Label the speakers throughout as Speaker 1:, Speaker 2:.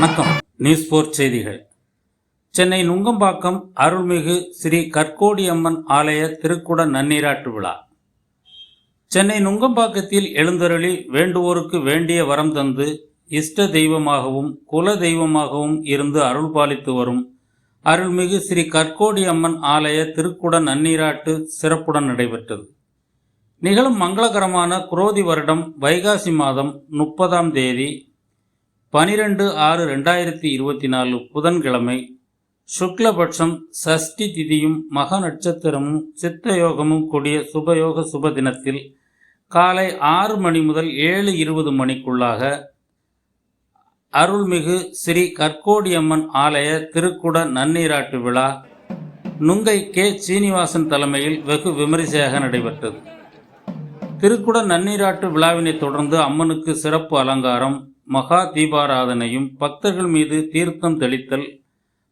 Speaker 1: வணக்கம். நியூஸ் 4 செய்திகள். சென்னை நுங்கம்பாக்கம் அருள்மிகு ஸ்ரீ கற்கோடியம்மன் ஆலய திருக்குட நன்னீராட்டு விழா. சென்னை நுங்கம்பாக்கத்தில் எழுந்தருளி வேண்டுவோருக்கு வேண்டிய வரம் தந்து இஷ்ட தெய்வமாகவும் குல தெய்வமாகவும் இருந்து அருள் பாலித்து வரும் அருள்மிகு ஸ்ரீ கற்கோடியம்மன் ஆலய திருக்குட நன்னீராட்டு சிறப்புடன் நடைபெற்றது. நிகழும் மங்களகரமான குரோதி வருடம் வைகாசி மாதம் 30ஆம் தேதி 12/6/2024 புதன்கிழமை சுக்லபட்சம் சஷ்டி திதியும் மக நட்சத்திரமும் சித்த யோகமும் கூடிய சுபயோக சுப தினத்தில் காலை 6 மணி முதல் 7:20 மணிக்குள்ளாக அருள்மிகு ஸ்ரீ கற்கோடியம்மன் ஆலய திருக்குட நன்னீராட்டு விழா நுங்கை கே. சீனிவாசன் தலைமையில் வெகு விமரிசையாக நடைபெற்றது. திருக்குட நன்னீராட்டு விழாவினை தொடர்ந்து அம்மனுக்கு சிறப்பு அலங்காரம், மகா தீபாராதனையும், பக்தர்கள் மீது தீர்த்தம் தெளித்தல்,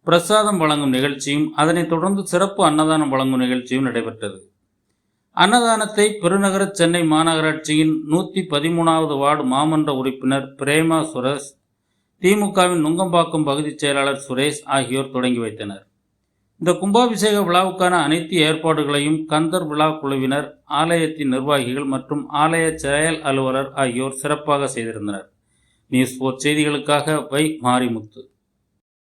Speaker 1: பிரசாதம் வழங்கும் நிகழ்ச்சியும், அதனைத் தொடர்ந்து சிறப்பு அன்னதானம் வழங்கும் நிகழ்ச்சியும் நடைபெற்றது. அன்னதானத்தை பெருநகர சென்னை மாநகராட்சியின் 113வது வார்டு மாமன்ற உறுப்பினர் பிரேமா சுரேஷ், திமுகவின் நுங்கம்பாக்கம் பகுதி செயலாளர் சுரேஷ் ஆகியோர் தொடங்கி வைத்தனர். இந்த கும்பாபிஷேக விழாவுக்கான அனைத்து ஏற்பாடுகளையும் கந்தர் விழா குழுவினர், ஆலயத்தின் நிர்வாகிகள் மற்றும் ஆலய செயல் அலுவலர் ஆகியோர் சிறப்பாக செய்திருந்தனர். நியூஸ் 4 செய்திகளுக்காக வை மாரிமுத்து.